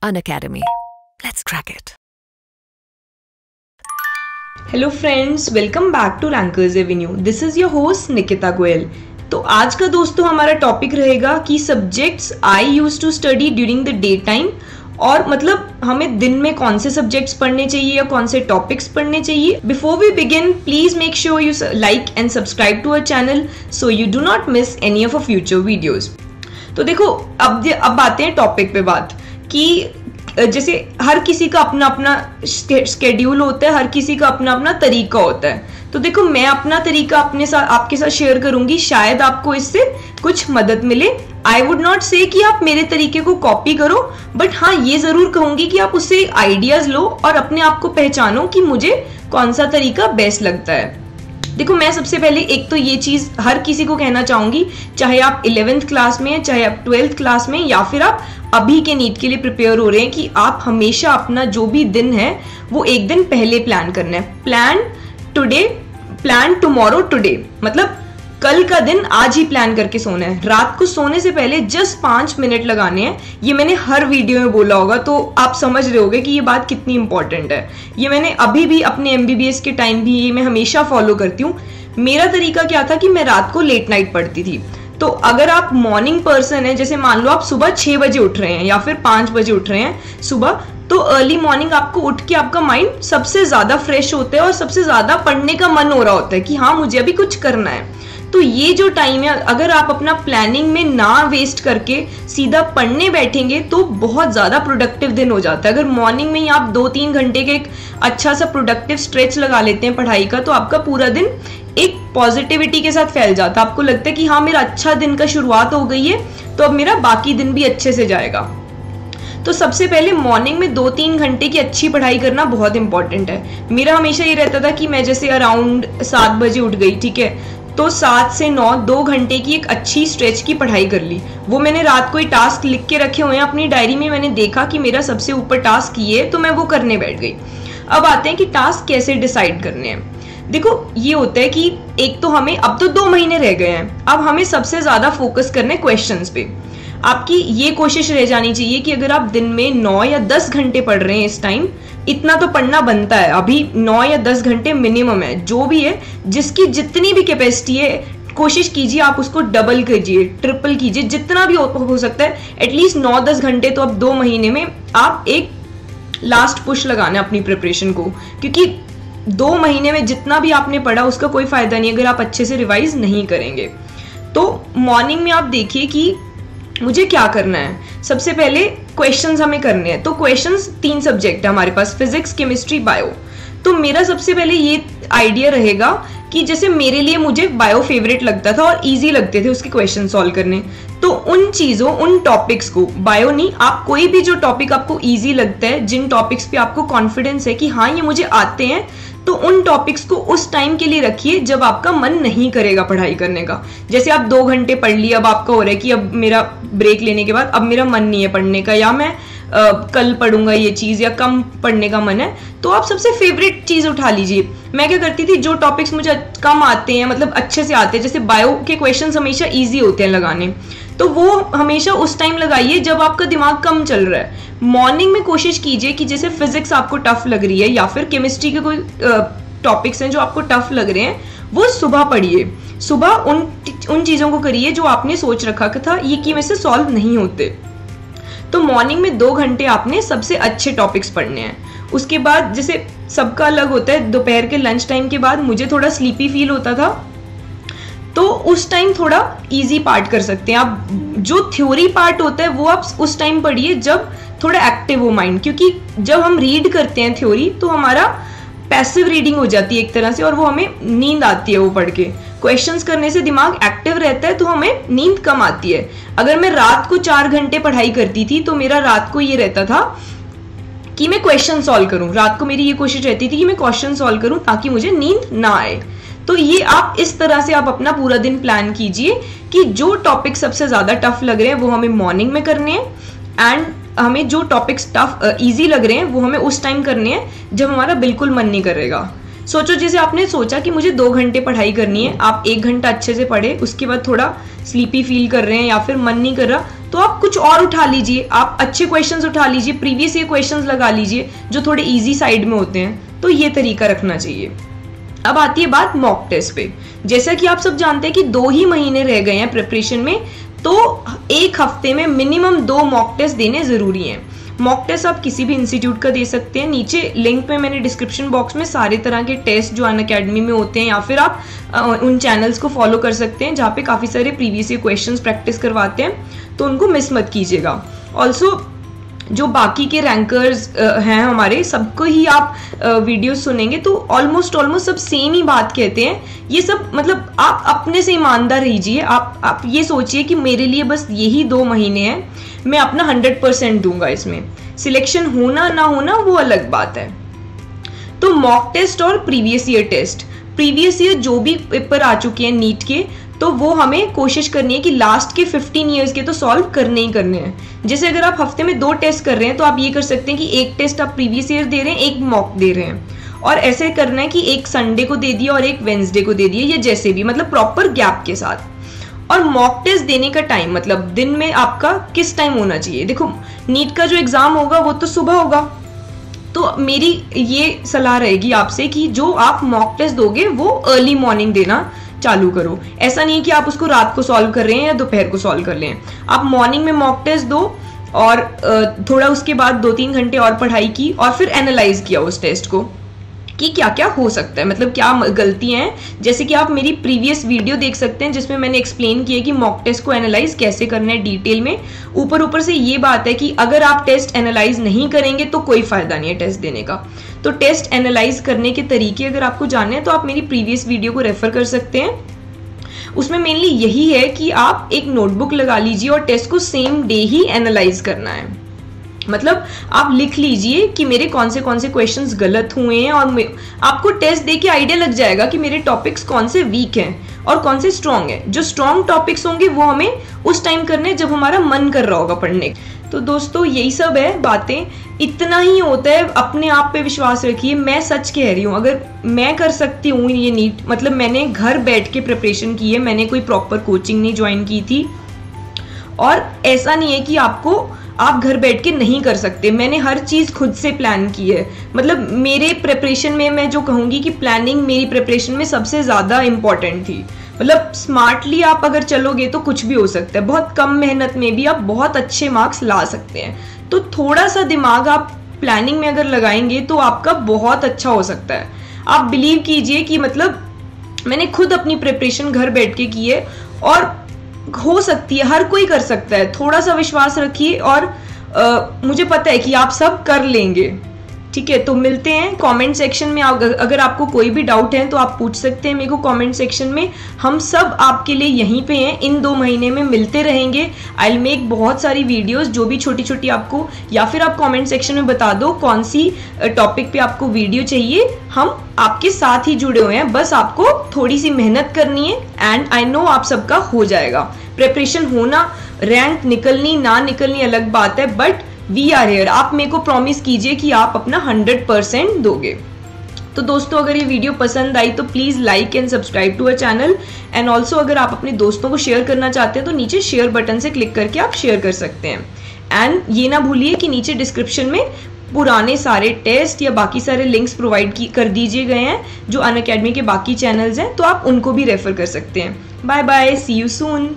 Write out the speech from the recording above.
Unacademy. Let's crack it. Hello friends, welcome back to Rankers Avenue. This is your host Nikita Goyal. तो आज का दोस्तों हमारा टॉपिक रहेगा कि subjects I use to study during the day time, और मतलब हमें दिन में कौन से सब्जेक्ट्स पढ़ने चाहिए या कौन से टॉपिक्स पढ़ने चाहिए। Before we begin, please make sure you like and subscribe to our channel so you do not miss any of our future videos. तो देखो, अब आते हैं टॉपिक पे बात कि जैसे हर किसी का अपना अपना स्केड्यूल होता है, हर किसी का अपना अपना तरीका होता है। तो देखो, मैं अपना तरीका आपके साथ शेयर करूंगी, शायद आपको इससे कुछ मदद मिले। आई वुड नॉट से कि आप मेरे तरीके को कॉपी करो, बट हाँ ये जरूर कहूंगी कि आप उससे आइडियाज लो और अपने आप को पहचानो कि मुझे कौन सा तरीका बेस्ट लगता है। देखो, मैं सबसे पहले एक तो ये चीज हर किसी को कहना चाहूंगी, चाहे आप 11th क्लास में हैं, चाहे आप 12th क्लास में, या फिर आप अभी के नीट के लिए प्रिपेयर हो रहे हैं, कि आप हमेशा अपना जो भी दिन है वो एक दिन पहले प्लान करना है। प्लान टुमारो टुडे, मतलब कल का दिन आज ही प्लान करके सोना है। रात को सोने से पहले जस्ट 5 मिनट लगाने हैं। ये मैंने हर वीडियो में बोला होगा, तो आप समझ रहे होगे कि ये बात कितनी इंपॉर्टेंट है। ये मैंने अभी भी अपने MBBS के टाइम भी ये मैं हमेशा फॉलो करती हूँ। मेरा तरीका क्या था कि मैं रात को लेट नाइट पढ़ती थी। तो अगर आप मॉर्निंग पर्सन है, जैसे मान लो आप सुबह 6 बजे उठ रहे हैं या फिर 5 बजे उठ रहे हैं सुबह, तो अर्ली मॉर्निंग आपको उठ के आपका माइंड सबसे ज्यादा फ्रेश होता है और सबसे ज्यादा पढ़ने का मन हो रहा होता है कि हाँ मुझे अभी कुछ करना है। तो ये जो टाइम है, अगर आप अपना प्लानिंग में ना वेस्ट करके सीधा पढ़ने बैठेंगे तो बहुत ज्यादा प्रोडक्टिव दिन हो जाता है। अगर मॉर्निंग में ही आप 2-3 घंटे के एक अच्छा सा प्रोडक्टिव स्ट्रेच लगा लेते हैं पढ़ाई का, तो आपका पूरा दिन एक पॉजिटिविटी के साथ फैल जाता है। आपको लगता है कि हाँ मेरा अच्छा दिन का शुरुआत हो गई है, तो अब मेरा बाकी दिन भी अच्छे से जाएगा। तो सबसे पहले मॉर्निंग में 2-3 घंटे की अच्छी पढ़ाई करना बहुत इंपॉर्टेंट है। मेरा हमेशा ये रहता था कि मैं जैसे अराउंड 7 बजे उठ गई, ठीक है, तो 7 से 9 2 घंटे की एक अच्छी स्ट्रेच की पढ़ाई कर ली। वो मैंने रात को ही टास्क लिख के रखे हुए हैं अपनी डायरी में। मैंने देखा कि मेरा सबसे ऊपर टास्क ये है, तो मैं वो करने बैठ गई। अब आते हैं कि टास्क कैसे डिसाइड करने हैं। देखो, ये होता है कि एक तो हमें अब तो 2 महीने रह गए हैं, अब हमें सबसे ज्यादा फोकस करना है क्वेश्चंस पे। आपकी ये कोशिश रह जानी चाहिए कि अगर आप दिन में 9 या 10 घंटे पढ़ रहे हैं इस टाइम, इतना तो पढ़ना बनता है। अभी 9 या 10 घंटे मिनिमम है, जो भी है, जिसकी जितनी भी कैपेसिटी है कोशिश कीजिए आप उसको डबल कीजिए, ट्रिपल कीजिए, जितना भी हो सकता है। एटलीस्ट 9-10 घंटे तो अब 2 महीने में आप एक लास्ट पुश लगाना है अपनी प्रिपरेशन को, क्योंकि 2 महीने में जितना भी आपने पढ़ा उसका कोई फायदा नहीं अगर आप अच्छे से रिवाइज नहीं करेंगे। तो मॉर्निंग में आप देखिए कि मुझे क्या करना है। सबसे पहले क्वेश्चंस हमें करने हैं। तो क्वेश्चंस 3 सब्जेक्ट है हमारे पास, फिजिक्स, केमिस्ट्री, बायो। तो मेरा सबसे पहले ये आइडिया रहेगा कि जैसे मेरे लिए मुझे बायो फेवरेट लगता था और इजी लगते थे उसके क्वेश्चन सॉल्व करने, तो उन टॉपिक्स को, बायो नहीं, आप कोई भी जो टॉपिक आपको इजी लगता है, जिन टॉपिक्स पे आपको कॉन्फिडेंस है कि हाँ ये मुझे आते हैं, तो उन टॉपिक्स को उस टाइम के लिए रखिए जब आपका मन नहीं करेगा पढ़ाई करने का। जैसे आप 2 घंटे पढ़ लिए, अब आपका हो रहा है कि अब मेरा ब्रेक लेने के बाद अब मेरा मन नहीं है पढ़ने का, या मैं कल पढ़ूंगा ये चीज, या कम पढ़ने का मन है, तो आप सबसे फेवरेट चीज उठा लीजिए। मैं क्या करती थी, जो टॉपिक्स मुझे कम आते हैं, मतलब अच्छे से आते हैं, जैसे बायो के क्वेश्चंस हमेशा इजी होते हैं लगाने, तो वो हमेशा उस टाइम लगाइए जब आपका दिमाग कम चल रहा है। मॉर्निंग में कोशिश कीजिए कि जैसे फिजिक्स आपको टफ लग रही है या फिर केमिस्ट्री के कोई टॉपिक्स हैं जो आपको टफ लग रहे हैं, वो सुबह पढ़िए। सुबह उन चीजों को करिए जो आपने सोच रखा था ये कि मेरे से सॉल्व नहीं होते। तो मॉर्निंग में 2 घंटे आपने सबसे अच्छे टॉपिक्स पढ़ने हैं। उसके बाद जैसे सबका अलग होता है, दोपहर के लंच टाइम के बाद मुझे थोड़ा स्लीपी फील होता था, तो उस टाइम थोड़ा इजी पार्ट कर सकते हैं आप। जो थ्योरी पार्ट होता है वो आप उस टाइम पढ़िए जब थोड़ा एक्टिव हो माइंड, क्योंकि जब हम रीड करते हैं थ्योरी तो हमारा पैसिव रीडिंग हो जाती है एक तरह से, और वो हमें नींद आती है वो पढ़ के। क्वेश्चंस करने से दिमाग एक्टिव रहता है तो हमें नींद कम आती है। अगर मैं रात को 4 घंटे पढ़ाई करती थी तो मेरा रात को ये रहता था कि मैं क्वेश्चन सॉल्व करूं। रात को मेरी ये कोशिश रहती थी कि मैं क्वेश्चन सॉल्व करूं ताकि मुझे नींद ना आए। तो ये आप इस तरह से आप अपना पूरा दिन प्लान कीजिए कि जो टॉपिक सबसे ज्यादा टफ लग रहे हैं वो हमें मॉर्निंग में करने हैं, एंड हमें जो टॉपिक्स टफ इजी लग रहे हैं वो हमें उस टाइम करने हैं जब हमारा बिल्कुल मन नहीं करेगा। सोचो जैसे आपने सोचा कि मुझे 2 घंटे पढ़ाई करनी है, आप 1 घंटा अच्छे से पढ़े, उसके बाद थोड़ा स्लीपी फील कर रहे हैं या फिर मन नहीं कर रहा, तो आप कुछ और उठा लीजिए, आप अच्छे क्वेश्चंस उठा लीजिए, प्रीवियस ईयर क्वेश्चंस लगा लीजिए जो थोड़े इजी साइड में होते हैं। तो ये तरीका रखना चाहिए। अब आती है बात मॉक टेस्ट पे। जैसा कि आप सब जानते हैं कि 2 ही महीने रह गए हैं प्रिपरेशन में, तो एक हफ्ते में मिनिमम 2 मॉक टेस्ट देने जरूरी हैं। मॉक टेस्ट आप किसी भी इंस्टीट्यूट का दे सकते हैं। नीचे लिंक में मैंने डिस्क्रिप्शन बॉक्स में सारे तरह के टेस्ट जो अनअकैडमी में होते हैं, या फिर आप उन चैनल्स को फॉलो कर सकते हैं जहाँ पे काफ़ी सारे प्रीवियस ईयर क्वेश्चंस प्रैक्टिस करवाते हैं, तो उनको मिस मत कीजिएगा। ऑल्सो जो बाकी के रैंकर्स हैं हमारे, सबको ही आप वीडियो सुनेंगे तो ऑलमोस्ट सब सेम ही बात कहते हैं। ये सब मतलब आप अपने से ईमानदार रहिए। आप ये सोचिए कि मेरे लिए बस यही 2 महीने हैं, मैं अपना 100% दूंगा। इसमें सिलेक्शन होना ना होना वो अलग बात है। तो मॉक टेस्ट और previous year test, previous year जो भी पेपर आ चुके हैं नीट के, तो वो हमें कोशिश करनी है कि लास्ट के 15 ईयर्स के तो सॉल्व करने ही करने हैं। जैसे अगर आप हफ्ते में 2 टेस्ट कर रहे हैं तो आप ये कर सकते हैं कि एक टेस्ट आप प्रीवियस ईयर दे रहे हैं, एक मॉक दे रहे हैं, और ऐसे करना है कि एक संडे को दे दिया और एक वेंसडे को दे दिया, या जैसे भी, मतलब प्रॉपर गैप के साथ। और मॉक टेस्ट देने का टाइम मतलब दिन में आपका किस टाइम होना चाहिए। देखो नीट का जो एग्जाम होगा वो तो सुबह होगा, तो मेरी ये सलाह रहेगी आपसे कि जो आप मॉक टेस्ट दोगे वो अर्ली मॉर्निंग देना चालू करो। ऐसा नहीं है कि आप उसको रात को सॉल्व कर रहे हैं या दोपहर को सॉल्व कर लें। आप मॉर्निंग में मॉक टेस्ट दो और थोड़ा उसके बाद 2-3 घंटे और पढ़ाई की, और फिर एनालाइज किया उस टेस्ट को कि क्या क्या हो सकता है, मतलब क्या गलतियां हैं। जैसे कि आप मेरी प्रीवियस वीडियो देख सकते हैं जिसमें मैंने एक्सप्लेन किया कि मॉक टेस्ट को एनालाइज कैसे करना है डिटेल में। ऊपर से ये बात है कि अगर आप टेस्ट एनालाइज नहीं करेंगे तो कोई फायदा नहीं है टेस्ट देने का। तो टेस्ट एनालाइज करने के तरीके अगर आपको जानने हैं तो आप मेरी प्रीवियस वीडियो को रेफर कर सकते हैं। उसमें मेनली यही है कि आप एक नोटबुक लगा लीजिए और टेस्ट को सेम डे ही एनालाइज करना है। मतलब आप लिख लीजिए कि मेरे कौन से क्वेश्चंस गलत हुए हैं, और आपको टेस्ट देके आइडिया लग जाएगा कि मेरे टॉपिक्स कौन से वीक हैं और कौन से स्ट्रॉन्ग हैं। जो स्ट्रॉन्ग टॉपिक्स होंगे वो हमें उस टाइम करने जब हमारा मन कर रहा होगा पढ़ने। तो दोस्तों यही सब है बातें, इतना ही होता है। अपने आप पे विश्वास रखिए, मैं सच कह रही हूँ। अगर मैं कर सकती हूँ ये नीट, मतलब मैंने घर बैठ के प्रिपरेशन की है, मैंने कोई प्रॉपर कोचिंग नहीं ज्वाइन की थी, और ऐसा नहीं है कि आप घर बैठ के नहीं कर सकते। मैंने हर चीज़ खुद से प्लान की है। मतलब मेरे प्रिपरेशन में मैं जो कहूँगी कि प्लानिंग मेरी प्रिपरेशन में सबसे ज़्यादा इम्पॉर्टेंट थी। मतलब स्मार्टली आप अगर चलोगे तो कुछ भी हो सकता है। बहुत कम मेहनत में भी आप बहुत अच्छे मार्क्स ला सकते हैं। तो थोड़ा सा दिमाग आप प्लानिंग में अगर लगाएंगे तो आपका बहुत अच्छा हो सकता है। आप बिलीव कीजिए कि मतलब मैंने खुद अपनी प्रिपरेशन घर बैठ के की है, और हो सकती है, हर कोई कर सकता है। थोड़ा सा विश्वास रखिए, और मुझे पता है कि आप सब कर लेंगे। ठीक है, तो मिलते हैं कमेंट सेक्शन में। अगर आपको कोई भी डाउट है तो आप पूछ सकते हैं मेरे को कमेंट सेक्शन में। हम सब आपके लिए यहीं पे हैं, इन 2 महीने में मिलते रहेंगे। आई विल मेक बहुत सारी वीडियोस जो भी छोटी छोटी आपको, या फिर आप कमेंट सेक्शन में बता दो कौन सी टॉपिक पे आपको वीडियो चाहिए। हम आपके साथ ही जुड़े हुए हैं, बस आपको थोड़ी सी मेहनत करनी है, एंड आई नो आप सबका हो जाएगा। प्रिपरेशन होना, रैंक निकलनी ना निकलनी अलग बात है, बट वी आर हियर। आप मेरे को प्रॉमिस कीजिए कि आप अपना 100% दोगे। तो दोस्तों अगर ये वीडियो पसंद आई तो please like and subscribe to our channel, and also अगर आप अपने दोस्तों को शेयर करना चाहते हैं तो नीचे शेयर बटन से क्लिक करके आप शेयर कर सकते हैं। एंड ये ना भूलिए कि नीचे डिस्क्रिप्शन में पुराने सारे टेस्ट या बाकी सारे लिंक्स प्रोवाइड कर दीजिए गए हैं जो अनअकैडमी के बाकी चैनल्स हैं, तो आप उनको भी रेफर कर सकते हैं। Bye bye, see you soon.